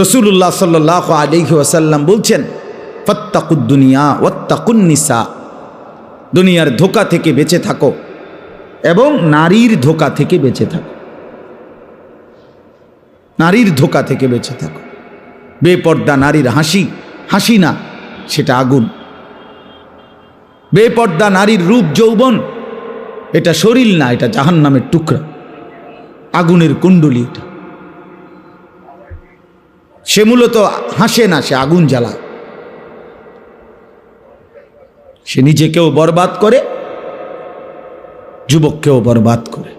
রাসূলুল্লাহ সাল্লাল্লাহু আলাইহি ওয়াসাল্লাম বলছেন, ফাত্তাকুদ দুনিয়া ওয়াত্তাকুন নিসা, দুনিয়ার ধোঁকা থেকে বেঁচে থাকো এবং নারীর ধোঁকা থেকে বেঁচে থাকো। নারীর ধোঁকা থেকে বেঁচে থাকো। বেপর্দা নারীর হাসি হাসি না, সেটা আগুন। বেপর্দা নারীর রূপ যৌবন এটা শরীর না, এটা জাহান্নামের টুকরা, আগুনের কুণ্ডলী। এটা সে মূলত হাসে না, সে আগুন জ্বালায়। সে নিজেকেও বরবাদ করে, যুবককেও বরবাদ করে।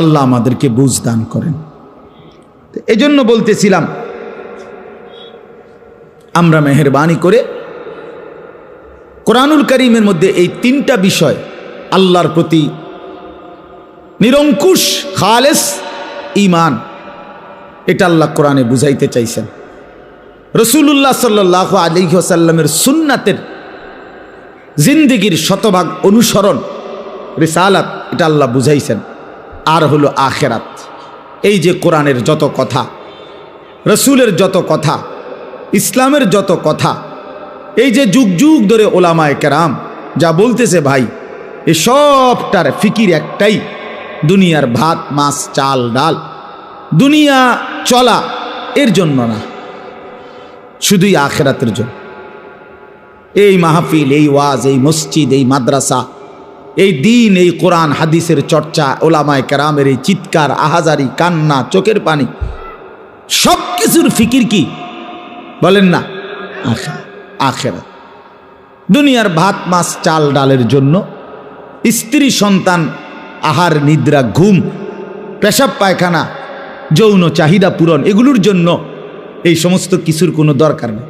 আল্লাহ আমাদেরকে বুঝ দান করেন। এজন্য বলতেছিলাম, আমরা মেহেরবানি করে কোরআনুল কারীমের মধ্যে এই তিনটা বিষয়, আল্লাহর প্রতি নিরঙ্কুশ খালেস ঈমান, এটা আল্লাহ কোরআনে বুঝাইতে চাইছেন। রাসূলুল্লাহ সাল্লাল্লাহু আলাইহি ওয়াসাল্লামের সুন্নাতের জিন্দেগির শতভাগ অনুসরণ, রিসালাত, এটা আল্লাহ বুঝাইছেন। আর হলো আখিরাত। এই যে কোরআনের যত কথা, রসুলের যত কথা, ইসলামের যত কথা, এই যে যুগ যুগ ধরে ওলামায়ে কেরাম যা বলতেছে ভাই, এ সবটার ফিকির একটাই, দুনিয়ার ভাত মাছ চাল ডাল, দুনিয়া চলা এর জন্য না, শুধুই আখিরাতের জন্য। এই মাহফিল, এই ওয়াজ, এই মসজিদ, এই মাদ্রাসা, এই দিন, এই কোরআন হাদিসের চর্চা, ওলামায়ে কেরামের এই চিৎকার, আহাজারি, কান্না, চোখের পানি, সব কিছুর ফিকির কি বলেন না? আখিরাত। দুনিয়ার ভাত মাছ চাল ডালের জন্য, স্ত্রী সন্তান, আহার নিদ্রা, ঘুম, পেশাব পায়খানা, যৌন চাহিদা পূরণ, এগুলোর জন্য এই সমস্ত কিছুর কোনো দরকার নেই।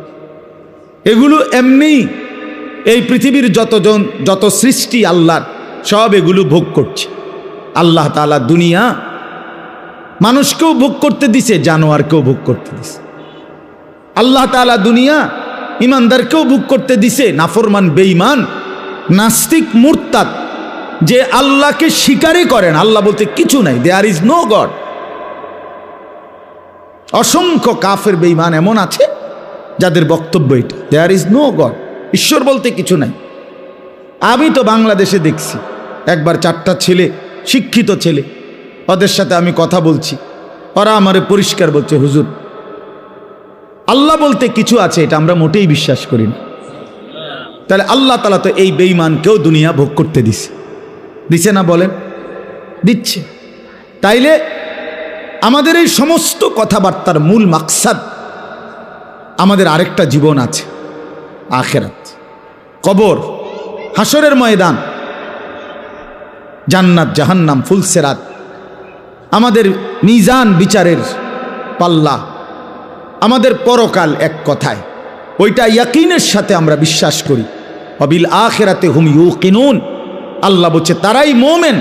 এগুলো এমনি এই পৃথিবীর যত সৃষ্টি আল্লাহর, সব এগুলো ভোগ করছে। আল্লাহ তাআলা দুনিয়া মানুষকেও ভোগ করতে দিছে, জানোয়ারকেও ভোগ করতে দিছে। আল্লাহ তাআলা দুনিয়া ইমানদারকেও ভোগ করতে দিছে, নাফরমান, বেঈমান, নাস্তিক, মুরতাদ, যে আল্লাহকে স্বীকারই করেন, আল্লাহ বলতে কিছু নাই, দেয়ার ইজ নো গড। অসংখ্য কাফের বেঈমান এমন আছে যাদের বক্তব্য এটা, দেয়ার ইজ নো গড, ঈশ্বর বলতে কিছু নাই। আমি তো বাংলাদেশে দেখছি, একবার 4টা ছেলে, শিক্ষিত ছেলে, ওদের সাথে আমি কথা বলছি, ওরা আমারে পরিষ্কার বলছে, হুজুর আল্লাহ বলতে কিছু আছে, এটা আমরা মোটেই বিশ্বাস করি না। তাহলে আল্লাহ তাআলা তো এই বেঈমানকেও দুনিয়া ভোগ করতে দিছে না? বলেন, দিচ্ছে। তাইলে আমাদের এই সমস্ত কথাবার্তার মূল মাকসাদ, আমাদের আরেকটা জীবন আছে, আখিরাত, কবর, হাসরের ময়দান, জান্নাত জাহান্নাম, ফুলসেরাত, আমাদের মিজান, বিচারের পাল্লা, আমাদের পরকাল। এক কথায় ওইটা ইয়াকিনের সাথে আমরা বিশ্বাস করি। ওয়াবিল আখিরাতে হুম ইউকিনুন, আল্লাহ বলছে তারাই মোমেন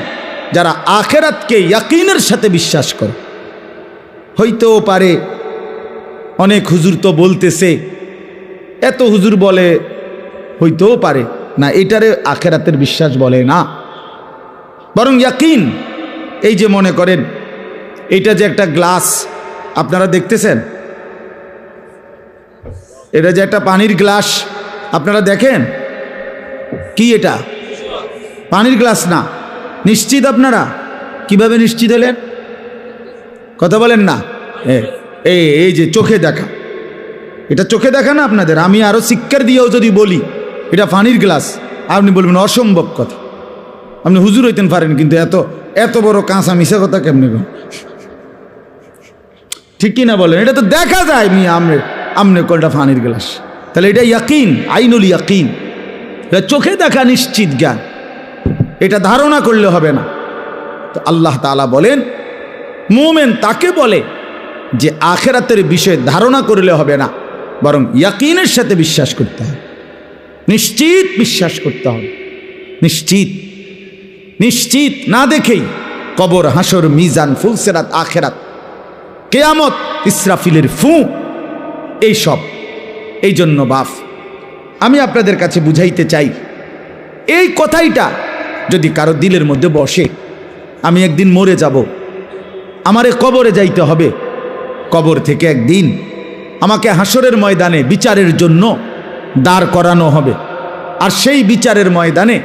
যারা আখিরাতকে ইয়াকিনের সাথে বিশ্বাস করে। হইতেও পারে অনেক হুজুর তো বলতেছে, এত হুজুর বলে, হইতেও পারে না, এটারে আখিরাতের বিশ্বাস বলে না, বরং ইয়াকিন। এই যে মনে করেন, এইটা যে একটা গ্লাস আপনারা দেখতেছেন, এটা যে একটা পানির গ্লাস আপনারা দেখেন, কি এটা? পানির গ্লাস না। নিশ্চিত আপনারা? কিভাবে নিশ্চিত হলেন? কথা বলেন না। এই যে চোখে দেখা, এটা চোখে দেখা না আপনাদের? আমি আরো শিক্ষার দিয়েও যদি বলি এটা পানির গ্লাস, আপনি বলবেন অসম্ভব কথা, আপনি হুজুর হইতেন পারেন, কিন্তু এত বড় কাঁচা মিশা কথা কেমনি? ঠিক কি না বলেন? এটা তো দেখা যায়, আমনে কোনটা পানির গ্লাস। তাহলে এটা ইয়াকিন, আইনুল ইয়াকিন, এটা চোখে দেখা নিশ্চিত জ্ঞান, এটা ধারণা করলে হবে না। তো আল্লাহ তাআলা বলেন মুমিন তাকে বলে যে আখিরাতের বিষয়ে ধারণা করলে হবে না, বরং ইয়াকিনের সাথে বিশ্বাস করতে হবে, নিশ্চিত বিশ্বাস করতে হবে। নিশ্চিত না দেখেই কবর, হাসর, মিজান, ফুলসেরাত, আখিরাত, কিয়ামত, ইসরাফিলের ফু, এই সব। এই জন্য বাপ, আমি আপনাদের কাছে বুঝাইতে চাই, এই কথাইটা যদি কারো দিলের মধ্যে বসে, আমি একদিন মরে যাব, আমারে কবরে যাইতে হবে, কবর থেকে একদিন আমাকে হাসরের ময়দানে বিচারের জন্য দাঁড় করানো হবে। আর সেই বিচারের ময়দানে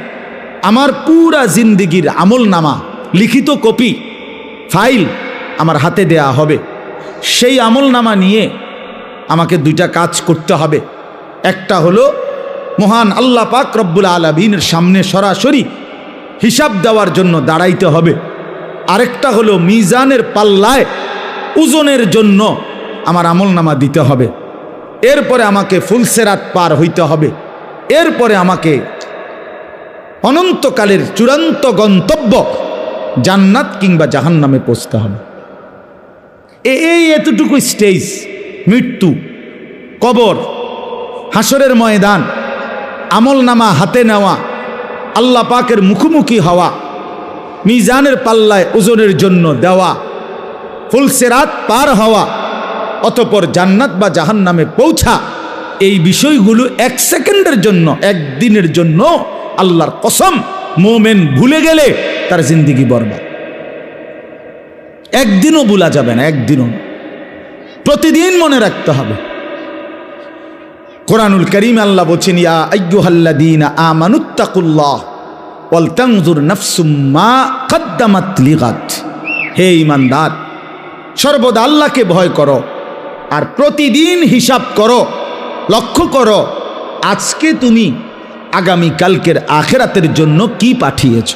আমার পুরা জিন্দিগির আমলনামা, লিখিত কপি, ফাইল আমার হাতে দেয়া হবে। সেই আমলনামা নিয়ে আমাকে দুইটা কাজ করতে হবে। একটা হলো মহান আল্লাহ পাক রব্বুল আলামিনের সামনে সরাসরি হিসাব দেওয়ার জন্য দাঁড়াইতে হবে। আরেকটা হলো মিজানের পাল্লায় ওজনের জন্য আমার আমলনামা দিতে হবে। এরপরে আমাকে ফুলসেরাত পার হইতে হবে। এরপরে আমাকে অনন্তকালের চূড়ান্ত গন্তব্য জান্নাত কিংবা জাহান্নামে পৌঁছতে হবে। এই এতটুকু স্টেজ, মৃত্যু, কবর, হাসরের ময়দান, আমলনামা হাতে নেওয়া, আল্লাহ পাকের মুখোমুখি হওয়া, মিজানের পাল্লায় ওজনের জন্য দেওয়া, ফুলসেরাত পার হওয়া, অতঃপর জান্নাত বা জাহান্নামে পৌঁছা, এই বিষয়গুলো এক সেকেন্ডের জন্য, একদিনের জন্য আল্লাহর কসম মোমেন ভুলে গেলে তার জিন্দেগি বরবাদ। একদিনও ভুলা যাবে না, একদিনও। প্রতিদিন মনে রাখতে হবে। কোরআনুল কারীম আল্লাহ বলছেন, ইয়া আইয়ুহাল্লাযীনা আমানুত্তাকুল্লাহ ওয়াল তানজুর নাফসুম মা কদ্দামাত লিগাদ। হে ঈমানদার, সর্বদা আল্লাহকে ভয় করো আর প্রতিদিন হিসাব করো, লক্ষ্য করো আজকে তুমি আগামী কালকের আখিরাতের জন্য কি পাঠিয়েছ।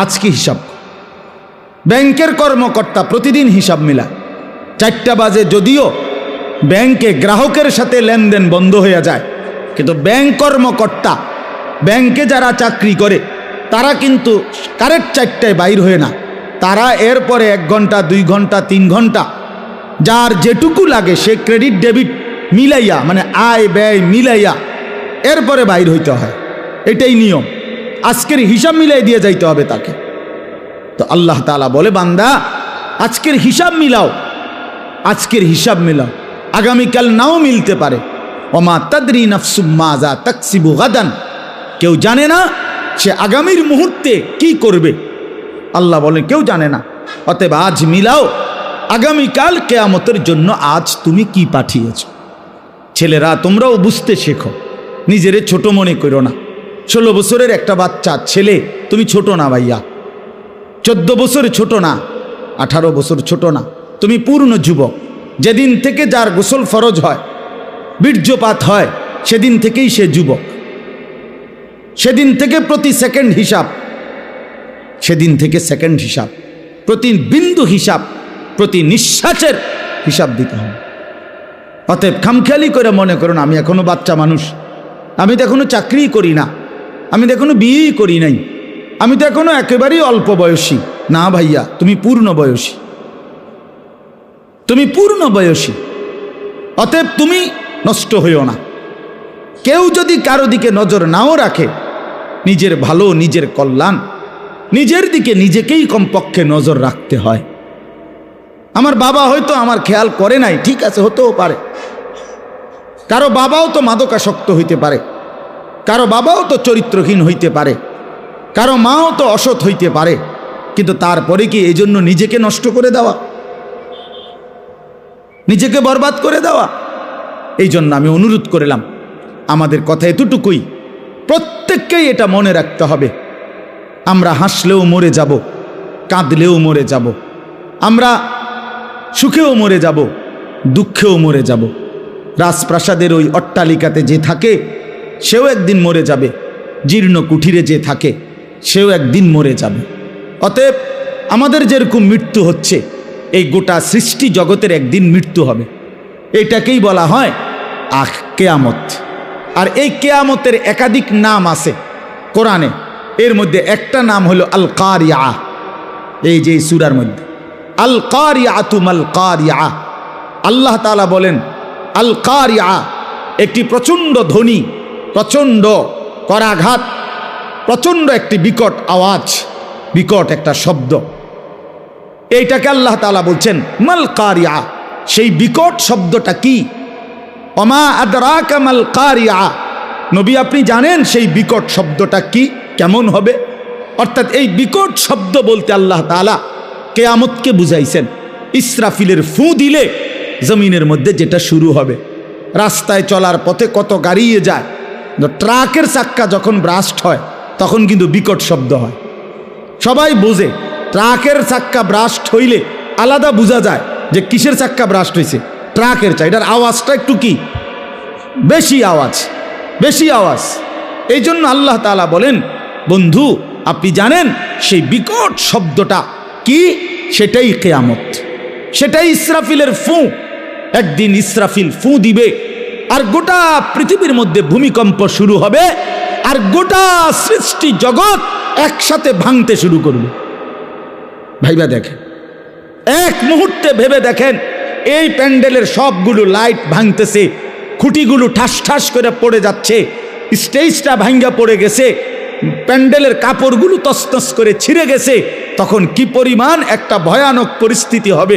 আজকে হিসাব। ব্যাংকের কর্মকর্তা প্রতিদিন হিসাব মিলায়। 4টা বাজে যদিও ব্যাংকে গ্রাহকের সাথে লেনদেন বন্ধ হয়ে যায়, কিন্তু ব্যাংক কর্মকর্তা, ব্যাংকে যারা চাকরি করে তারা কিন্তু কারেক্ট 4টায় বাইর হয়ে না। তারা এরপরে 1 ঘন্টা, 2 ঘন্টা, 3 ঘন্টা যার যেটুকু লাগে সে ক্রেডিট ডেবিট মিলাইয়া, মানে আয় ব্যয় মিলাইয়া এরপরে বাইর হইতে হয়। এটাই নিয়ম। আজকের হিসাব মিলাই দিয়ে যাইতে হবে তাকে। তো আল্লাহ তাআলা বলে, বান্দা আজকের হিসাব মিলাও, আজকের হিসাব মিলাও, আগামীকাল নাও মিলতে পারে। ওমা তাদরি নাফসুম মাজা তাকসিবু গাদান। কেউ জানে না সে আগামীর মুহূর্তে কি করবে। আল্লাহ বলেন কেউ জানে না। অতএব আজ মিলাও, আগামীকাল কিয়ামতের জন্য আজ তুমি কি পাঠিয়েছ। ছেলেরা তোমরাও বুঝতে শেখো, নিজেরে ছোট মনে করো না। 16 বছরের একটা বাচ্চা ছেলে, তুমি ছোট না ভাইয়া। 14 বছর ছোট না, 18 বছর ছোট না, তুমি পূর্ণ যুবক। যেদিন থেকে যার গোসল ফরজ হয়, বীর্যপাত হয়, সেদিন থেকেই সে যুবক। সেদিন থেকে প্রতি সেকেন্ড হিসাব, সেদিন থেকে সেকেন্ড হিসাব, প্রতি বিন্দু হিসাব, প্রতি নিঃশ্বাসের হিসাব দিতে হবে। অতএব খামখেয়ালি করে মনে করুন আমি এখনো বাচ্চা মানুষ, আমি তো এখনো চাকরি করি না, আমি তো এখনো বিয়েই করি নাই, আমি তো এখনো একেবারেই অল্প বয়সী। না ভাইয়া, তুমি পূর্ণ বয়সী, তুমি পূর্ণ বয়সী। অতএব তুমি নষ্ট হইও না। কেউ যদি কারো দিকে নজর নাও রাখে, নিজের ভালো, নিজের কল্যাণ, নিজের দিকে নিজেকেই কমপক্ষে নজর রাখতে হয়। আমার বাবা হয়তো আমার খেয়াল করে নাই, ঠিক আছে, হতেও পারে। কারো বাবাও তো মাদকাসক্ত হইতে পারে, কারো বাবাও তো চরিত্রহীন হইতে পারে, কারো মাও তো অসৎ হইতে পারে। কিন্তু তারপরে কি এই জন্য নিজেকে নষ্ট করে দেওয়া, নিজেকে বরবাদ করে দেওয়া? এই জন্য আমি অনুরোধ করলাম, আমাদের কথা এতটুকুই, প্রত্যেককেই এটা মনে রাখতে হবে। আমরা হাসলেও মরে যাব, কাঁদলেও মরে যাব, আমরা সুখেও মরে যাব, দুঃখেও মরে যাব। রাজপ্রাসাদের ওই অট্টালিকাতে যে থাকে সেও একদিন মরে যাবে, জীর্ণ কুঠিরে যে থাকে সেও একদিন মরে যাবে। অতএব আমাদের যেরকম মৃত্যু হচ্ছে, এই গোটা সৃষ্টি জগতের একদিন মৃত্যু হবে। এটাকেই বলা হয় কিয়ামত। আর এই কিয়ামতের একাধিক নাম আছে কোরআনে। এর মধ্যে একটা নাম হলো আল কারিয়া। এই যে সূরার মধ্যে আল কারিয়াতু মাল কারিয়া, আল্লাহ তাআলা বলেন আল কারিয়া একটি প্রচণ্ড ধ্বনি, প্রচণ্ড করাঘাত, প্রচণ্ড একটি বিকট আওয়াজ, বিকট একটা শব্দ। এইটাকে আল্লাহ তাআলা বলছেন মাল কারিয়া। সেই বিকট শব্দটা কি? ওমা আদরাকা মাল কারিয়া। নবী আপনি জানেন সেই বিকট শব্দটা কি, কেমন হবে? অর্থাৎ এই বিকট শব্দ বলতে আল্লাহ তাআলা কিয়ামতকে বুঝাইছেন। ইসরাফিলের ফু দিলে জমিনের মধ্যে যেটা শুরু হবে। রাস্তায় চলার পথে কত গাড়িয়ে যায়, ট্রাকের চাক্কা যখন ব্রাস্ট হয় তখন কিন্তু বিকট শব্দ হয়। সবাই বোঝে ট্রাকের চাক্কা ব্রাস্ট হইলে আলাদা বোঝা যায় যে কিসের চাক্কা ব্রাস্ট হয়েছে, ট্রাকের চাই, এটার আওয়াজটা একটু কি বেশি আওয়াজ, বেশি আওয়াজ। এই জন্য আল্লাহ তাআলা বলেন, বন্ধু আপনি জানেন সেই বিকট শব্দটা কি? সেটাই কিয়ামত, সেটাই ইসরাফিলের ফু। একদিন ইসরাফিল ফু দিবে আর গোটা পৃথিবীর মধ্যে ভূমিকম্প শুরু হবে, আর গোটা সৃষ্টি জগৎ একসাথে ভাঙতে শুরু করবে। ভাইবা দেখেন, এক মুহূর্তে ভেবে দেখেন, এই প্যান্ডেলের সবগুলো লাইট ভাঙতেছে, খুঁটিগুলো ঠাস ঠাস করে পড়ে যাচ্ছে, স্টেজটা ভাঙ্গা পড়ে গেছে, প্যান্ডেলের কাপড়গুলো তছনছ করে ছিঁড়ে গেছে, তখন কি পরিমাণ একটা ভয়ানক পরিস্থিতি হবে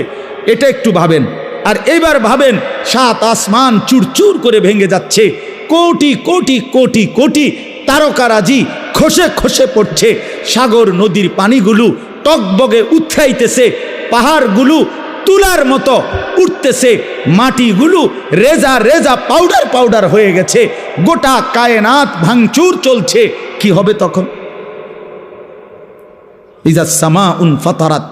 এটা একটু ভাবেন। আর এবার ভাবেন, সাত আসমান চুরচুর করে ভেঙে যাচ্ছে, কোটি কোটি কোটি কোটি তারকারাজি খসে খসে পড়ছে, সাগর নদীর পানিগুলো টকবগে উৎরাইতেছে, পাহাড়গুলো তুলার মতো উঠতেছে, মাটিগুলো রেজা রেজা পাউডার পাউডার হয়ে গেছে, গোটা কায়নাত ভাঙচুর চলছে। কি হবে তখন? ইযাস সামাউন ফাতারাত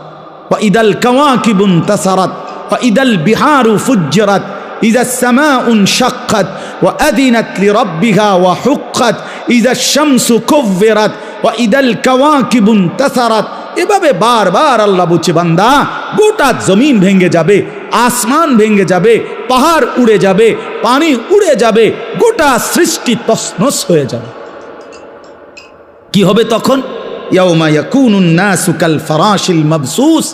ওয়া ইদাল কাওয়াকিবুন তাসারাত ওয়া ইদাল বিহারু ফুজ্জিরাত ইযাস সামাউন শাক্কাত ওয়া আযিনাত লিরাব্বিহা ওয়া হুক্কাত ইযাস শামসু কুব্বিরাত ওয়া ইদাল কাওয়াকিবুন তাসারাত। এভাবে বারবার আল্লাহ বলছে, বান্দা গোটা জমিন ভেঙে যাবে, আসমান ভেঙে যাবে, পাহাড় উড়ে যাবে, পানি উড়ে যাবে, গোটা সৃষ্টি তছনছ হয়ে যাবে। কি হবে তখন? ইয়াউমা ইয়াকুনুন নাসু কাল ফারাশিল মাবসুস।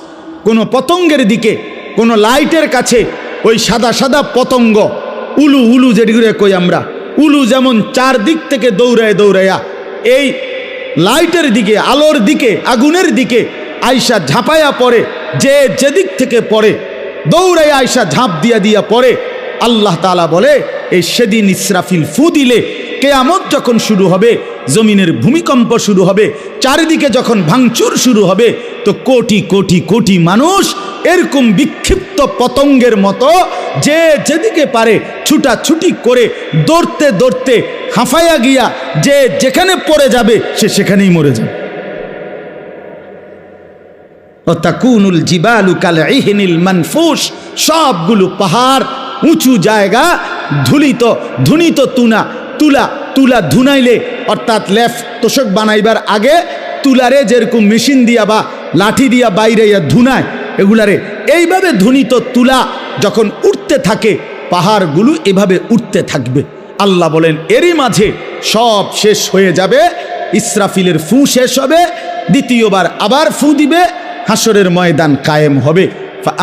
কোন পতঙ্গের দিকে, কোন লাইটের কাছে ওই সাদা সাদা পতঙ্গ, উলু উলু যেগুলো কই আমরা, উলু যেমন চারদিক থেকে দৌড়ায় দৌড়াইয়া এই লাইটের দিকে, আলোর দিকে, আগুনের দিকে আয়সা ঝাঁপাইয়া পড়ে, যে যেদিক থেকে পড়ে দৌড়াইয়া আয়সা ঝাঁপ দিয়া দিয়া পড়ে। আল্লাহ তাআলা বলে, এই সেদিন ইসরাফিল ফু দিলে, কিয়ামত যখন শুরু হবে, জমিনের ভূমিকম্প শুরু হবে, চারিদিকে যখন ভাঙচুর শুরু হবে, তো কোটি কোটি কোটি মানুষ এরকম বিক্ষিপ্ত পতঙ্গের মতো যে যেদিকে পারে ছুটাছুটি করে দৌড়তে দৌড়তে হাঁফাইয়া গিয়া যে যেখানে পড়ে যাবে সে সেখানেই মরে যাবে। ও তাকুনুল জিবালু কাল ইহনিল মানফুস। সবগুলো পাহাড়, উঁচু জায়গা ধুলিত ধুনিত তুলা তুলা ধুনাইলে, অর্থাৎ লেফ তোষক বানাইবার আগে তুলারে যেরকম মেশিন দিয়া বা লাঠি দিয়া বাইরে ধুনায়, এগুলারে এইভাবে ধুনিত তুলা যখন উঠতে থাকে, পাহাড়গুলো এভাবে উঠতে থাকবে। আল্লাহ বলেন, এরই মাঝে সব শেষ হয়ে যাবে, ইসরাফিলের ফু শেষ হবে, দ্বিতীয়বার আবার ফু দিবে, হাসরের ময়দান কায়েম হবে।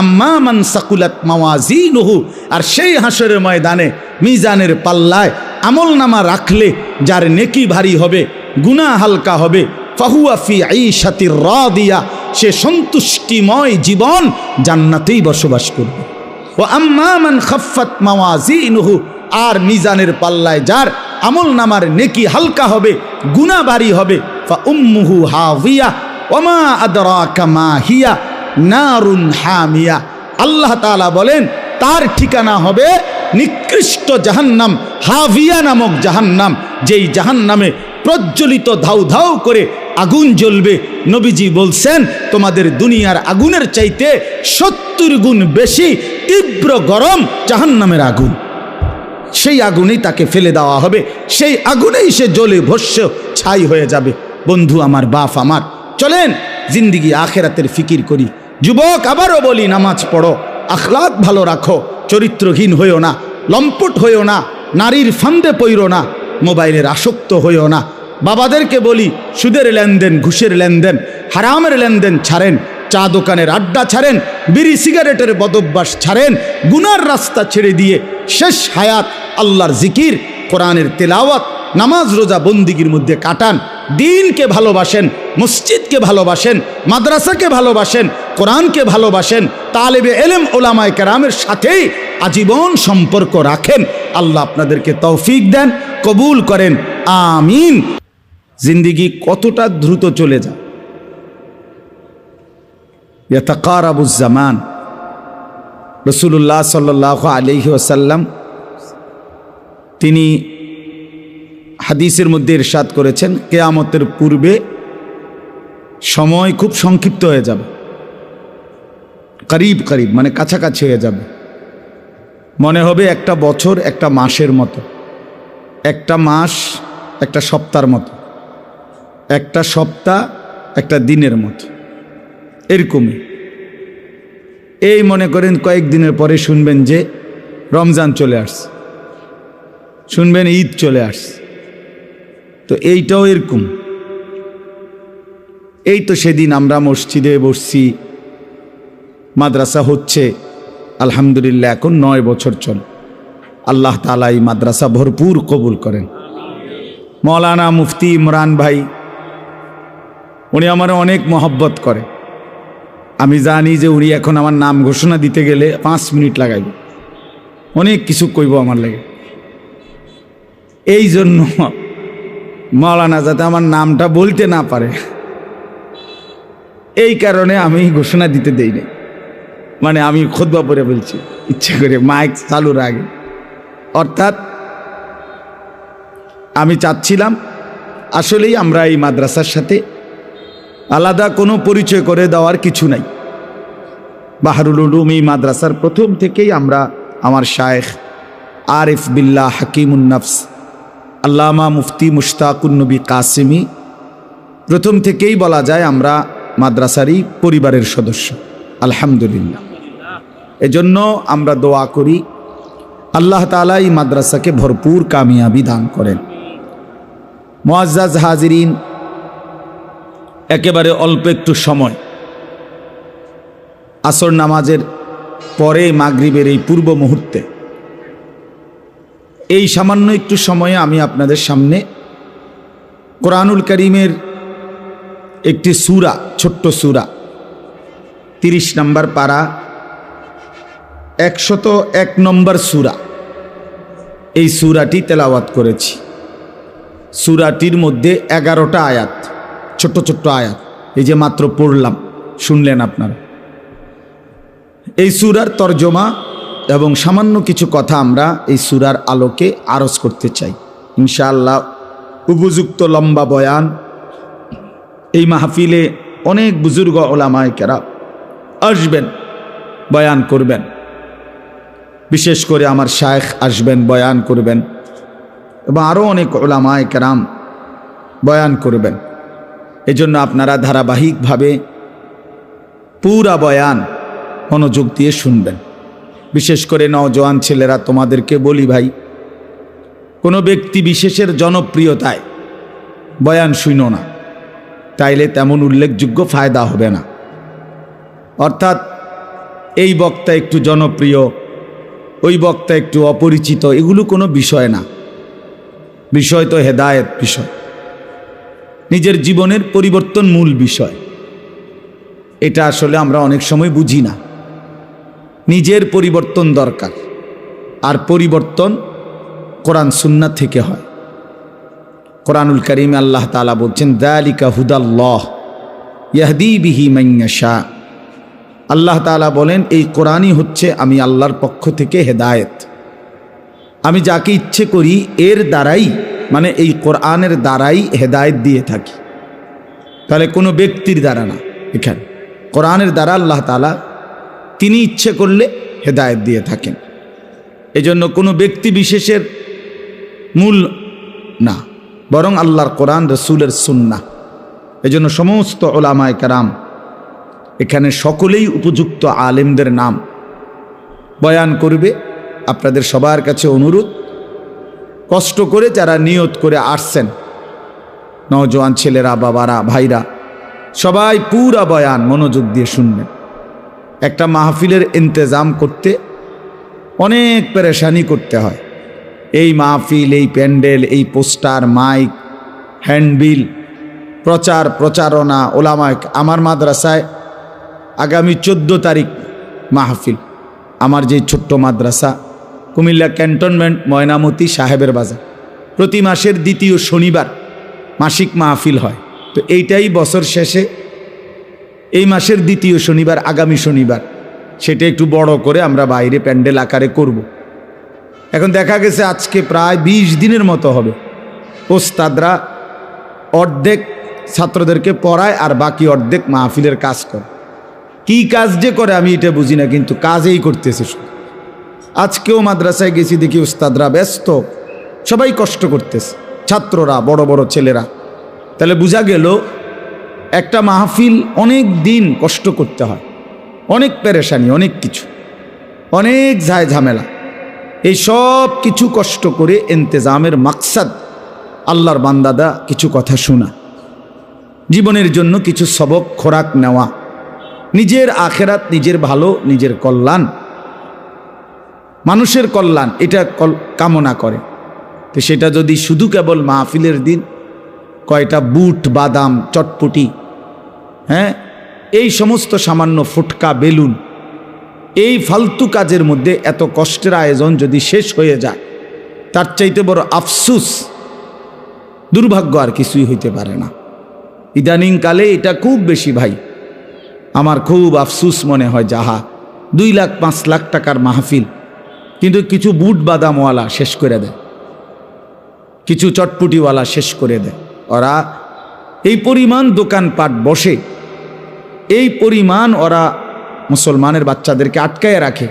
আম্মা মান সাকুলাত মাওয়াজিনুহু। আর সেই হাসরের ময়দানে মিজানের পাল্লায় আমল নামা রাখলে যার নেকি ভারী হবে, গুনাহ হালকা হবে, ফাহুয়া ফি আইশাতির রাদিয়া। সে সন্তুষ্টিময় জীবন জান্নাতেই বসবাস করবে। ও আম্মা মান খাফফাত মাওয়াজিনুহু। আর মিজানের পাল্লায় যার আমল নামার নেকি হালকা হবে, গুনাহ ভারী হবে, ফা উম্মুহু হাওয়িয়া ওমা আদরাকা মা হিয়া নারুন হামিয়া। আল্লাহ তাআলা বলেন, তার ঠিকানা হবে নিকৃষ্ট জাহান্নাম, হাভিয়া নামক জাহান্নাম, যেই জাহান্নামে প্রজ্বলিত ধাউ ধাউ করে আগুন জ্বলবে। নবীজি বলছেন, তোমাদের দুনিয়ার আগুনের চাইতে 70 গুণ বেশি তীব্র গরম জাহান্নামের আগুন। সেই আগুনেই তাকে ফেলে দেওয়া হবে, সেই আগুনেই সে জ্বলে ভস্য ছাই হয়ে যাবে। বন্ধু আমার, বাপ আমার, চলেন জিন্দিগি আখেরাতের ফিকির করি। যুবক, আবারও বলি, নামাজ পড়ো, আখলাক ভালো রাখো, চরিত্রহীন হইও না, লম্পট হইও না, নারীর ফান্দে পইরো না, মোবাইলের আসক্ত হইও না। বাবাদেরকে বলি, সুদের লেনদেন, ঘুষের লেনদেন, হারামের লেনদেন ছাড়েন, চা দোকানের আড্ডা ছাড়েন, বিড়ি সিগারেটের বদভ্যাস ছাড়েন, গুনার রাস্তা ছেড়ে দিয়ে শেষ হায়াত আল্লাহর জিকির, কোরআনের তেলাওয়াত, নামাজ রোজা বন্দিগির মধ্যে কাটান। দিনকে ভালোবাসেন, মসজিদকে ভালোবাসেন, মাদ্রাসাকে ভালোবাসেন, কোরআনকে ভালোবাসেন, তালেবে এলেম ওলামায়ে কেরামের সাথেই আজীবন সম্পর্ক রাখেন। আল্লাহ আপনাদেরকে তৌফিক দেন, কবুল করেন, আমিন। জিন্দিগি কতটা দ্রুত চলে যায়। ইয়াতাকারাবুজ জামান, রাসূলুল্লাহ সাল্লাল্লাহু আলাইহি ওয়াসাল্লাম তিনি হাদিসের মধ্যে ইরশাদ করেছেন, কিয়ামতের পূর্বে সময় খুব সংক্ষিপ্ত হয়ে যাবে, করিব করিব মানে কাছাকাছি হয়ে যাবে। মনে হবে একটা বছর একটা মাসের মতো, একটা মাস একটা সপ্তাহের মতো, একটা সপ্তাহ একটা দিনের মতো, এরকমই। এই মনে করেন কয়েকদিনের পরে শুনবেন যে রমজান চলে আসছে, শুনবেন ঈদ চলে আসছে। তো এইটাও এরকম। এই তো সেদিন আমরা মসজিদে বসছি, মাদ্রাসা হচ্ছে আলহামদুলিল্লাহ, এখন 9 বছর চল। আল্লাহ তাআলা এই মাদ্রাসা ভরপুর কবুল করেন। মৌলানা মুফতি ইমরান ভাই, উনি আমার অনেক মহব্বত করে। আমি জানি যে উনি এখন আমার নাম ঘোষণা দিতে গেলে 5 মিনিট লাগাইব, অনেক কিছু কইব আমার লাগে। এই জন্য মৌলানা যাতে আমার নামটা বলতে না পারে, এই কারণে আমি ঘোষণা দিতে দেই না। মানে আমি খুতবা পড়ে বলছি ইচ্ছা করে মাইক চালুর আগে। অর্থাৎ আমি চাচ্ছিলাম আসলেই আমরা এই মাদ্রাসার সাথে আলাদা কোনো পরিচয় করে দেওয়ার কিছু নাই। বাহরুল উলুম এই মাদ্রাসার প্রথম থেকেই আমরা, আমার শায়েখ আরিফ বিল্লাহ হাকিমুন নফস আল্লামা মুফতি মুশতাকুন নবী কাসেমি, প্রথম থেকেই বলা যায় আমরা মাদ্রাসারই পরিবারের সদস্য আলহামদুলিল্লাহ। এজন্য আমরা দোয়া করি আল্লাহ তাআলা এই মাদ্রাসাকে ভরপুর কামিয়াবি দান করেন। মুআজ্জাজ হাজিরিন, একেবারে অল্প একটু সময়, আসর নামাজের পরে মাগরিবের এই পূর্ব মুহূর্তে, এই সামান্য একটু সময়ে আমি আপনাদের সামনে কোরআনুল কারীমের একটি সূরা, ছোট্ট সূরা 30 নম্বর পারা 101 নম্বর সূরা, এই সূরাটি তেলাওয়াত করেছি। সূরাটির মধ্যে 11টা আয়াত, ছোট্ট ছোট্ট আয়াত, এই যে মাত্র পড়লাম, শুনলেন আপনারা। এই সূরার তরজমা এবং সামান্য কিছু কথা আমরা এই সূরার আলোকে আরজ করতে চাই ইনশাআল্লাহ। উপযুক্ত লম্বা বয়ান, এই মাহফিলে অনেক বুজুর্গ ওলামায়ে কেরাম আসবেন, বয়ান করবেন। বিশেষ করে আমার শায়েখ আসবেন, বয়ান করবেন, এবং আরও অনেক ওলামায়ে কেরাম বয়ান করবেন। এজন্য আপনারা ধারাবাহিকভাবে পুরা বয়ান মনোযোগ দিয়ে শুনবেন। বিশেষ করে নওজোয়ান ছেলেরা, তোমাদেরকে বলি ভাই, কোনো ব্যক্তি বিশেষের জনপ্রিয়তায় বয়ান শুনো না, তাইলে তেমন উল্লেখযোগ্য ফায়দা হবে না। অর্থাৎ এই বক্তা একটু জনপ্রিয়, ওই বক্তা একটু অপরিচিত, এগুলো কোনো বিষয় না। বিষয় তো হেদায়েত বিষয়, নিজের জীবনের পরিবর্তন মূল বিষয়। এটা আসলে আমরা অনেক সময় বুঝি না। নিজের পরিবর্তন দরকার, আর পরিবর্তন কোরআন সুন্নাত থেকে হয়। কোরআনুল কারীমে আল্লাহ তাআলা বলছেন, যালিকা হুদাল্লাহ ইয়াহদি বিহি মান ইয়াশা। আল্লাহ তাআলা বলেন, এই কোরআনই হচ্ছে আমি আল্লাহর পক্ষ থেকে হেদায়েত। আমি যাকে ইচ্ছে করি এর দ্বারাই, মানে এই কোরআনের দ্বারাই হেদায়েত দিয়ে থাকি। তাহলে কোনো ব্যক্তির দ্বারা না, এখানে কোরআনের দ্বারা আল্লাহ তাআলা তিনি ইচ্ছে করলে হেদায়েত দিয়ে থাকেন। এজন্য কোনো ব্যক্তি বিশেষের মূল না, বরং আল্লাহর কোরআন, রসুলের সুন্নাহ। এজন্য সমস্ত ওলামায়ে কেরাম এখানে সকলেই উপযুক্ত আলেমদের নাম বয়ান করবে। আপনাদের সবার কাছে অনুরোধ, কষ্ট করে যারা নিয়ত করে আসছেন, নওজোয়ান ছেলেরা, বাবারা, ভাইরা, সবাই পুরা বয়ান মনোযোগ দিয়ে শুনবেন। একটা মাহফিলের ইন্তজাম করতে অনেক পেরেশানি করতে হয়। এই মাহফিল, এই প্যান্ডেল, এই পোস্টার, মাইক, হ্যান্ডবিল, প্রচার প্রচারণা, ওলামায়ে, আমার মাদ্রাসায় আগামী 14 তারিখ মাহফিল। আমার যে ছোট্ট মাদ্রাসা কুমিল্লা ক্যান্টনমেন্ট ময়নামতি সাহেবের বাজার, প্রতি মাসের 2য় শনিবার মাসিক মাহফিল হয়। তো এইটাই বছর শেষে, এই মাসের 2য় শনিবার, আগামী শনিবার সেটা একটু বড় করে আমরা বাইরে প্যান্ডেল আকারে করব। এখন দেখা গেছে আজকে প্রায় 20 দিনের মতো হবে, ওস্তাদরা অর্ধেক ছাত্রদেরকে পড়ায় আর বাকি অর্ধেক মাহফিলের কাজ করে। কি কাজ যে করে আমি এটা বুঝি না, কিন্তু কাজেই করতেছে শুধু। আজকেও মাদ্রাসায় গেছি, দেখি ওস্তাদরা ব্যস্ত, সবাই কষ্ট করতেছে, ছাত্ররা, বড় বড় ছেলেরা। তাহলে বোঝা গেল একটা মাহফিল অনেক দিন কষ্ট করতে হয়, অনেক পেরেশানি, অনেক কিছু, অনেক ঝামেলা। এই সব কিছু কষ্ট করে ইন্তেজামের মাকসাদ আল্লাহর বান্দাদা কিছু কথা শোনা, জীবনের জন্য কিছু সবক খোরাক নেওয়া, নিজের আখেরাত, নিজের ভালো, নিজের কল্যাণ, মানুষের কল্যাণ, এটা কামনা করে। তো সেটা যদি শুধু কেবল মাহফিলের দিন কয়টা বুট, বাদাম, চটপটি, হ্যাঁ, এই সমস্ত সামান্য ফুটকা, বেলুন, এই ফালতু কাজের মধ্যে এত কষ্টের আয়োজন যদি শেষ হয়ে যায়, তার চাইতে বড় আফসুস, দুর্ভাগ্য আর কিছুই হইতে পারে না। ইদানিং কালে এটা খুব বেশি ভাই, আমার খুব আফসুস মনে হয়। যাহা 2 লাখ 5 লাখ টাকার মাহফিল, কিন্তু কিছু বুট বাদামওয়ালা শেষ করে দেয়, কিছু চটপুটিওয়ালা শেষ করে দেয়। ওরা এই পরিমাণ দোকানপাট বসে, এই পরিমাণ ওরা মুসলমানের বাচ্চাদেরকে আটকায় রাখে,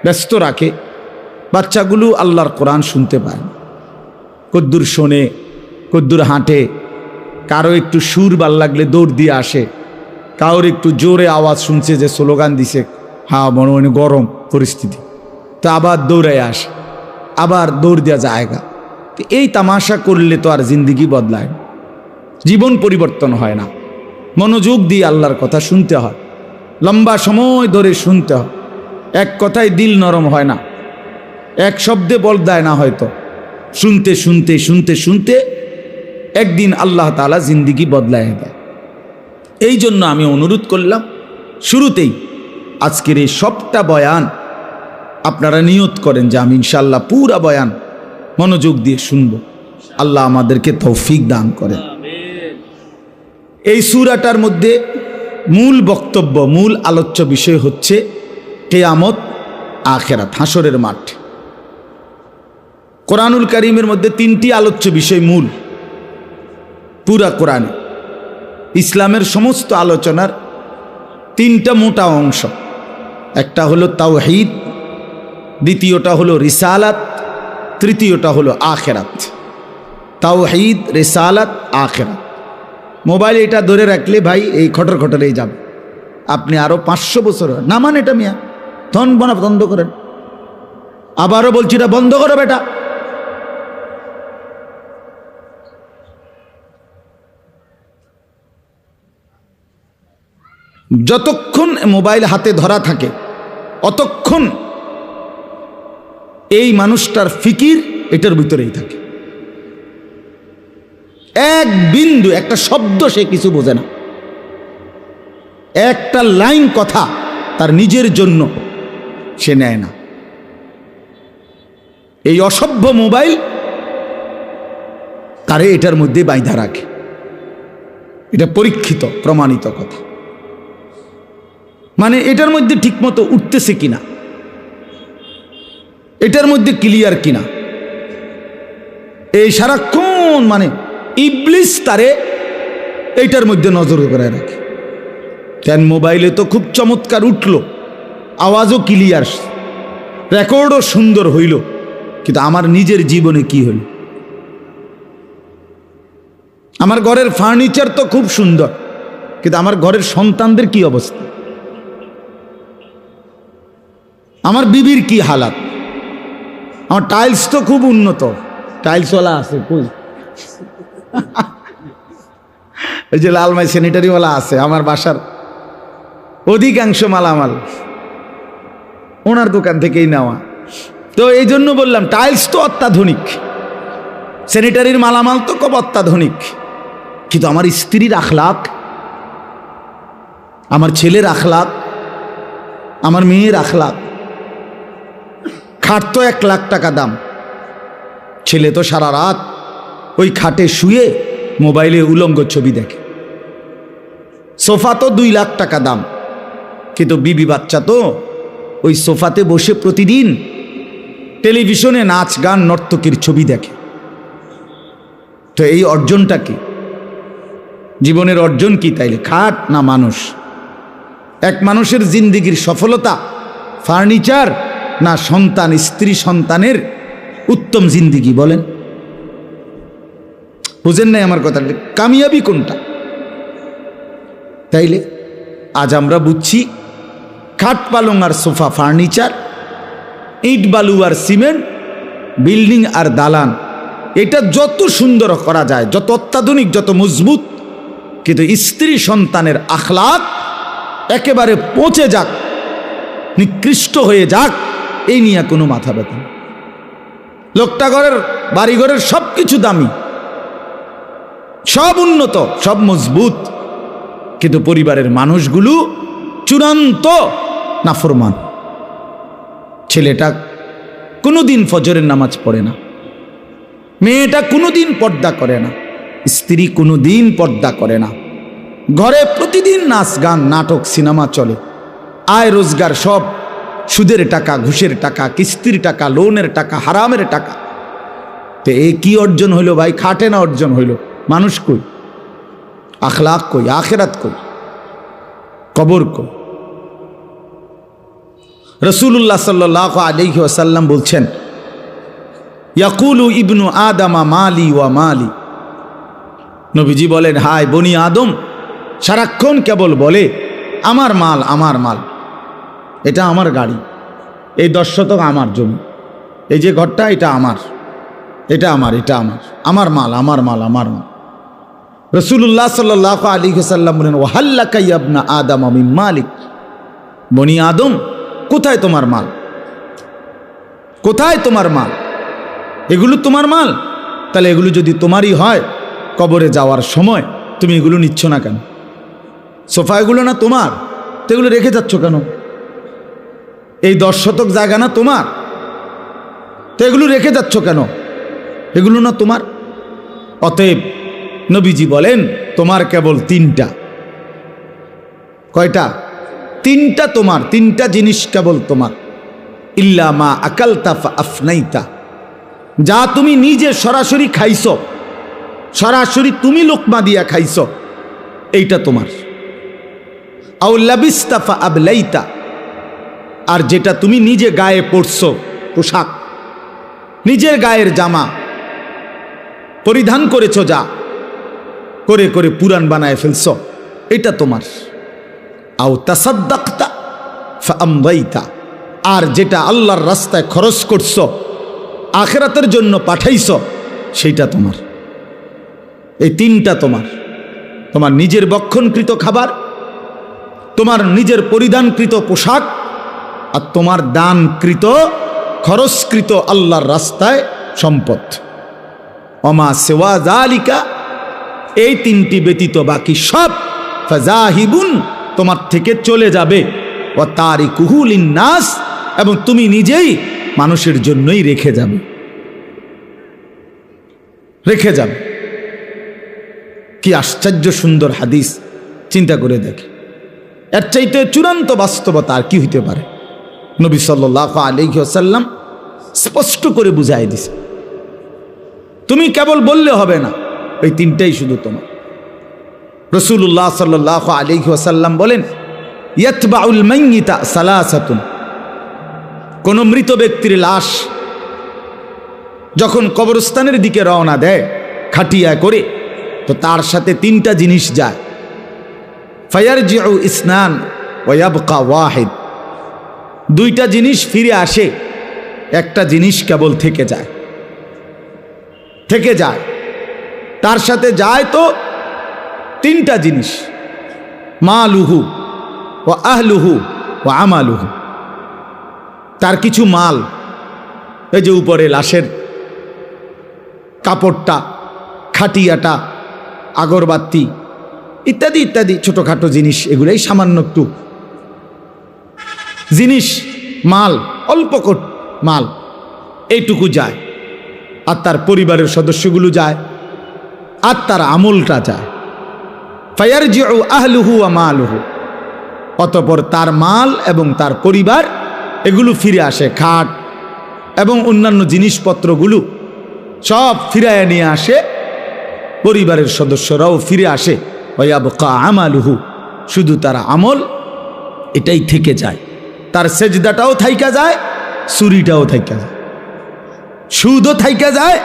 ব্যস্ত রাখে। বাচ্চাগুলো আল্লাহর কোরআন শুনতে পায়, কদ্দুর শোনে, কদ্দুর হাঁটে, কারো একটু সুর ভাল লাগলে দৌড় দিয়ে আসে, কারোর একটু জোরে আওয়াজ শুনছে যে স্লোগান দিছে, হ্যাঁ মনে মনে গরম পরিস্থিতি, তো আবার দৌড়ায় আসে, আবার দৌড় দেওয়া জায়গা। তো এই তামাশা করলে তো আর জিন্দিগি বদলায় না, জীবন পরিবর্তন হয় না। মনোযোগ দিয়ে আল্লাহর কথা শুনতে হয়, লম্বা সময় ধরে শুনতে হয়। এক কথায় দিল নরম হয় না, এক শব্দে বদলায় না, হয়তো শুনতে শুনতে শুনতে শুনতে একদিন আল্লাহ তাআলা জিন্দিগি বদলায় দেয়। এই জন্য আমি অনুরোধ করলাম শুরুতেই আজকের এই সবটা বয়ান আপনারা নিয়ত করেন যে আমি ইনশাআল্লাহ পুরা বয়ান মনোযোগ দিয়ে শুনব। আল্লাহ আমাদেরকে তৌফিক দান করেন। এই সূরাটার মধ্যে মূল বক্তব্য, মূল আলোচ্য বিষয় হচ্ছে কিয়ামত, আখিরাত, হাসরের মাঠ। কোরআনুল কারীমের মধ্যে 3টি আলোচ্য বিষয় মূল পুরা কোরআনে। ইসলামের সমস্ত আলোচনার 3টা মোটা অংশ, একটা হলো তাওহীদ, দ্বিতীয়টা হলো রিসালাত, তৃতীয়টা হলো আখিরাত। তাওহীদ, রিসালাত, আখিরাত। মোবাইলে এটা ধরে রাখলে ভাই এই খটর খটরেই যাবে, আপনি আরো 500 বছর না মানে এটা মিয়া ধন বন্ধ করেন। আবারও বলছি এটা বন্ধ করো বেটা। যতক্ষণ মোবাইল হাতে ধরা থাকে অতক্ষণ এই মানুষটার ফিকির এটার ভিতরেই থাকে। এক বিন্দু, একটা শব্দ সে কিছু বোঝে না, একটা লাইন কথা তার নিজের জন্য সে নেয় না। এই অসভ্য মোবাইল তারে এটার মধ্যে বাইধা রাখে, এটা পরীক্ষিত প্রমাণিত কথা। মানে এটার মধ্যে ঠিকমতো উঠতেছে কিনা, এটার মধ্যে ক্লিয়ার কিনা, এই সারাক্ষণ মানে ইবলিস তারে এইটার মধ্যে নজর করে রাখে। কেন মোবাইলে তো খুব চমৎকার উঠল, আওয়াজও ক্লিয়ার, রেকর্ডও সুন্দর হইল, কিন্তু আমার নিজের জীবনে কি হইল? আমার ঘরের ফার্নিচার তো খুব সুন্দর, কিন্তু আমার ঘরের সন্তানদের কি অবস্থা, আমার বিবির কি হালাত, আমার টাইলস তো খুব উন্নত, টাইলসওয়ালা আছে কই, ওই যে লালমাই স্যানিটারিওয়ালা আছে, আমার বাসার অধিকাংশ মালামাল ওনার দোকান থেকেই নেওয়া। তো এই জন্য বললাম টাইলস তো অত্যাধুনিক, স্যানিটারির মালামাল তো খুব অত্যাধুনিক, কিন্তু আমার স্ত্রীর আখলাক, আমার ছেলের আখলাক, আমার মেয়ের আখলাক। খাট তো 1 লাখ টাকা দাম, ছেলে তো সারা রাত ওই খাটে শুয়ে মোবাইলে উলঙ্গ ছবি দেখে। সোফা তো 2 লাখ টাকা দাম, কিন্তু বিবি বাচ্চা তো ওই সোফাতে বসে প্রতিদিন টেলিভিশনে নাচ গান নর্তকীর ছবি দেখে। তো এই অর্জনটা কি? জীবনের অর্জন কি তাইলে? খাট না মানুষ? এক মানুষের জিন্দিগির সফলতা ফার্নিচার না সন্তান, স্ত্রী সন্তানের উত্তম জিন্দিগি? বলেন, বুঝেন নাই আমার কথা? কামিয়াবি কোনটা? তাইলে আজ আমরা বুঝছি খাট পালং আর সোফা ফার্নিচার, ইট বালু আর সিমেন্ট, বিল্ডিং আর দালান, এটা যত সুন্দর করা যায়, যত অত্যাধুনিক, যত মজবুত, কিন্তু স্ত্রী সন্তানের আখলাক একেবারে পচে যাক, নিকৃষ্ট হয়ে যাক, এই নিয়ে কোনো মাথা ব্যথা। লোকটা ঘরের বাড়িঘরের সব কিছু দামি, সব উন্নত, সব মজবুত, কিন্তু পরিবারের মানুষগুলো চূড়ান্ত নাফরমান। ছেলেটা কোনোদিন ফজরের নামাজ পড়ে না, মেয়েটা কোনোদিন পর্দা করে না, স্ত্রী কোনোদিন পর্দা করে না, ঘরে প্রতিদিন নাচ গান নাটক সিনেমা চলে, আয় রোজগার সব সুদের টাকা, ঘুষের টাকা, কিস্তির টাকা, লোনের টাকা, হারামের টাকা। তো এ কি অর্জন হইল ভাই? খাটে না অর্জন হইল? মানুষ কই? আখলাক কই? আখেরাত কই? কবর কই? রাসূলুল্লাহ সাল্লাল্লাহু আলাইহি ওয়াসাল্লাম বলছেন, ইয়াকুলু ইবনু আদামা মালি ওয়া মালি। নবীজি বলেন, হায় বনি আদম সারাক্ষণ কেবল বলে আমার মাল, আমার মাল, এটা আমার গাড়ি, এই 10 শতক আমার জমি, এই যে ঘরটা এটা আমার, এটা আমার, এটা আমার, আমার মাল, আমার মাল, আমার মাল। রাসূলুল্লাহ সাল্লাল্লাহু আলাইহি ওয়াসাল্লাম বলেন, ওয়াহাল্লাকা ইয়া ইবনা আদম মিন মালিক। বনি আদম, কোথায় তোমার মাল? কোথায় তোমার মাল? এগুলো তোমার মাল? তাহলে এগুলো যদি তোমারই হয়, কবরে যাওয়ার সময় তুমি এগুলো নিচ্ছ না কেন? সোফা এগুলো না তোমার, তো এগুলো রেখে যাচ্ছ কেন? এই 10 শতক জায়গা না তোমার, তো এগুলো রেখে যাচ্ছ কেন? এগুলো না তোমার। অতএব নবীজি বলেন, তোমার কেবল 3টা। কয়টা? 3টা তোমার, 3টা জিনিস কেবল তোমার। ইল্লা মা আকালতা ফা আফনাইতা, যা তুমি নিজে সরাসরি খাইছো, সরাসরি তুমি লোকমা দিয়া খাইছো, এইটা তোমার। আও লাবিস্তা ফা আবলাইতা, আর যেটা তুমি নিজে গায়ে পরছো, পোশাক, নিজের গায়ের জামা পরিধান করেছো, যা করে করে পুরান বানায় ফেলছো, এটা তোমার। আও তাসাদ্দাকতা ফা আমদাইতা, আর যেটা আল্লাহর রাস্তায় খরচ করছো, আখিরাতের জন্য পাঠাইছো, সেইটা তোমার। এই 3টা তোমার। তোমার নিজের বক্ষণকৃত খাবার, তোমার নিজের পরিধানকৃত পোশাক, আর তোমার দানকৃত খরচকৃত আল্লাহর রাস্তায় সম্পদ। অমা সেওয়া জালিকা, এই 3টি ব্যতীত বাকি সব ফাজাহিবুন, তোমার থেকে চলে যাবে। ও তারিকুহু লিন্নাস, এবং তুমি নিজেই মানুষের জন্যই রেখে যাবে, রেখে যাবে। কি আশ্চর্য সুন্দর হাদিস, চিন্তা করে দেখে। এর চাইতে চূড়ান্ত বাস্তবতা আর কি হইতে পারে? নবী সাল্লাল্লাহু আলাইহি ওয়াসাল্লাম স্পষ্ট করে বুঝাই দিছে, তুমি কেবল বললে হবে না, এই 3টাই শুধু তোমার। রাসূলুল্লাহ সাল্লাল্লাহু আলাইহি ওয়াসাল্লাম বলেন, ইয়াতবাউল মাইয়িতা সালাসাতুন, কোন মৃত ব্যক্তির লাশ যখন কবরস্থানের দিকে রওনা দেয় খাটিয়া করে, তো তার সাথে 3টা জিনিস যায়। ফায়ারজিউ ইসনান ওয়া ইয়াবকা ওয়াহিদ, 2টা জিনিস ফিরে আসে, একটা জিনিস কেবল থেকে যায়, থেকে যায়। তার সাথে যায় তো 3টা জিনিস, মালুহু ওয়া আহলুহু ওয়া আমালুহু। তার কিছু মাল, এই যে উপরে লাশের কাপড়টা, খাটিয়াটা, আগরবাতি ইত্যাদি ইত্যাদি ছোটোখাটো জিনিস, এগুলোই সামান্য একটু জিনিস, মাল, অল্প মাল, এইটুকু যায়। আর তার পরিবারের সদস্যগুলো যায়, আর তার আমলটা যায়। ফায়ারজিউ আহলুহু ওয়া মালুহু, অতঃপর তার মাল এবং তার পরিবার এগুলো ফিরে আসে, খাট এবং অন্যান্য জিনিসপত্রগুলো সব ফিরায় নিয়ে আসে, পরিবারের সদস্যরাও ফিরে আসে। ওয়ায়াবকা আমালুহু, শুধু তার আমল এটাই থেকে যায়, তার সেজদাটাও থাইকা যায়, চুরিটাও থাইকা যায়, সুদও থাইকা যায়,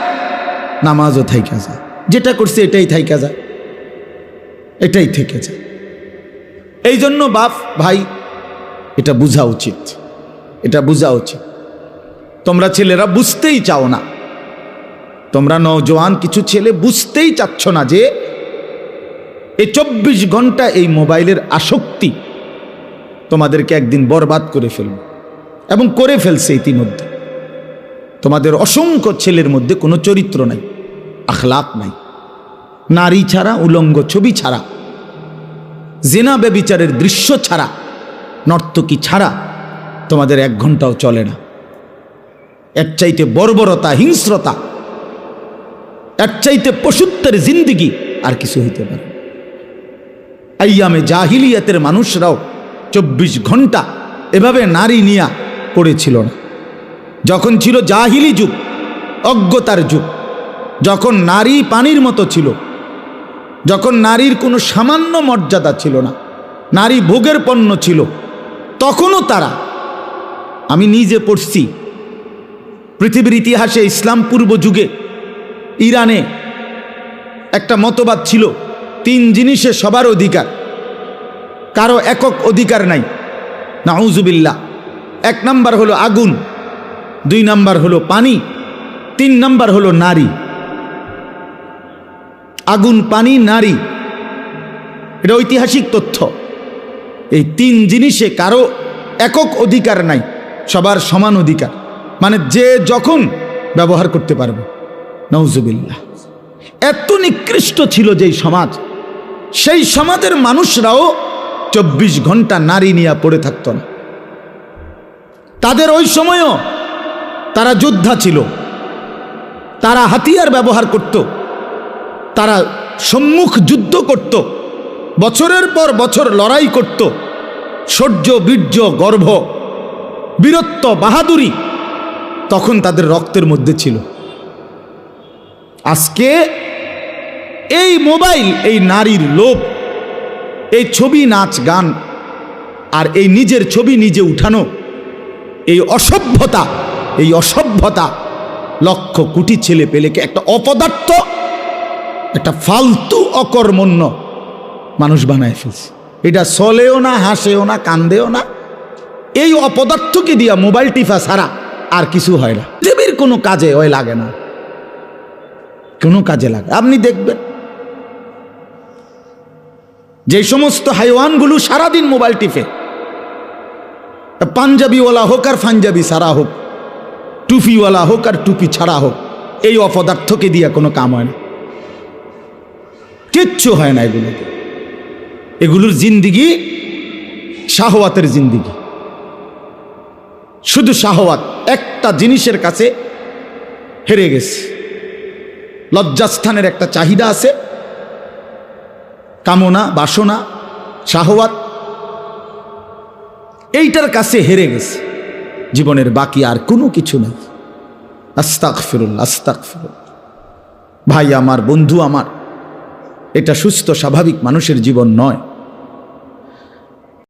নামাজও থাইকা যায়, যেটা করছে এটাই থাইকা যায়, এটাই থেকে যায়। এই জন্য বাপ ভাই এটা বোঝা উচিত, এটা বোঝা উচিত। তোমরা ছেলেরা বুঝতেই চাও না, তোমরা নওজোয়ান কিছু ছেলে বুঝতেই চাচ্ছ না যে এই 24 ঘন্টা এই মোবাইলের আসক্তি তোমাদেরকে একদিন বরবাদ করে ফেলবে, এবং করে ফেলছে ইতিমধ্যে। তোমাদের অসংখ্য ছেলের মধ্যে কোনো চরিত্র নাই, আখলাক নাই, নারী ছাড়া, উলঙ্গ ছবি ছাড়া, জেনা ব্যভিচারের দৃশ্য ছাড়া, নর্তকী ছাড়া তোমাদের 1 ঘন্টাও চলে না। এর চাইতে বর্বরতা, হিংস্রতা, এর চাইতে পশুত্বের জিন্দিগি আর কিছু হইতে পারে। আইয়ামে জাহিলিয়াতের মানুষরাও 24 ঘন্টা এভাবে নারী নিয়া করেছিল না। যখন ছিল জাহিলি যুগ, অজ্ঞতার যুগ, যখন নারী পানির মতো ছিল, যখন নারীর কোনো সামান্য মর্যাদা ছিল না, নারী ভোগের পণ্য ছিল, তখনও তারা, আমি নিজে পড়ছি, পৃথিবীর ইতিহাসে ইসলাম পূর্ব যুগে ইরানে একটা মতবাদ ছিল 3 জিনিসে সবার অধিকার, কারো একক অধিকার নাই। নাউজুবিল্লাহ। 1 নাম্বার হলো আগুন, 2 নাম্বার হলো পানি, 3 নাম্বার হলো নারী। আগুন, পানি, নারী, এটা ঐতিহাসিক তথ্য। এই 3 জিনিসে কারো একক অধিকার নাই, সবার সমান অধিকার, মানে যে যখন ব্যবহার করতে পারবে। নাউজুবিল্লাহ। এত নিকৃষ্ট ছিল যেই সমাজ, সেই সমাজের মানুষরাও 24 ঘন্টা নারী নিয়ে পড়ে থাকত না। তাদের ওই সময়ও তারা যোদ্ধা ছিল, তারা হাতিয়ার ব্যবহার করত, তারা সম্মুখ যুদ্ধ করত, বছরের পর বছর লড়াই করত, শৌর্য, বীর্য, গর্ভ, বীরত্ব, বাহাদুরি তখন তাদের রক্তের মধ্যে ছিল। আজকে এই মোবাইল, এই নারীর লোভ, এই ছবি, নাচ, গান, আর এই নিজের ছবি নিজে উঠানো, এই অসভ্যতা লক্ষ কোটি ছেলে পেলেকে একটা অপদার্থ, একটা ফালতু অকর্মণ্য মানুষ বানায় ফেলছে। এটা চলেও না, হাসেও না, কান্দেও না। এই অপদার্থকে দিয়া মোবাইল টিফা ছাড়া আর কিছু হয় না। পৃথিবীর কোনো কাজে ওই লাগে না, কোনো কাজে লাগে। আপনি দেখবেন যে সমস্ত হাইওয়ানগুলো সারাদিন মোবাইল টিপে, পাঞ্জাবিওয়ালা হোক আর পাঞ্জাবি ছাড়া হোক, টুপিওয়ালা হোক আর টুপি ছাড়া হোক, এই অপদার্থকে দিয়া কোনো কাম হয় না, কিচ্ছু হয় না এগুলোতে। এগুলোর জিন্দিগি শাহওয়াতের জিন্দিগি, শুধু শাহওয়াত। একটা জিনিসের কাছে হেরে গেছে, লজ্জাস্থানের একটা চাহিদা আছে, কামনা, বাসনা, শাহওয়াত, এইটার কাছে হেরে গেছে। জীবনের বাকি আর কোনো কিছু নেই। আস্তাগফিরুল্লাহ, আস্তাগফিরুল্লাহ। ভাই আমার, বন্ধু আমার, এটা সুস্থ স্বাভাবিক মানুষের জীবন নয়।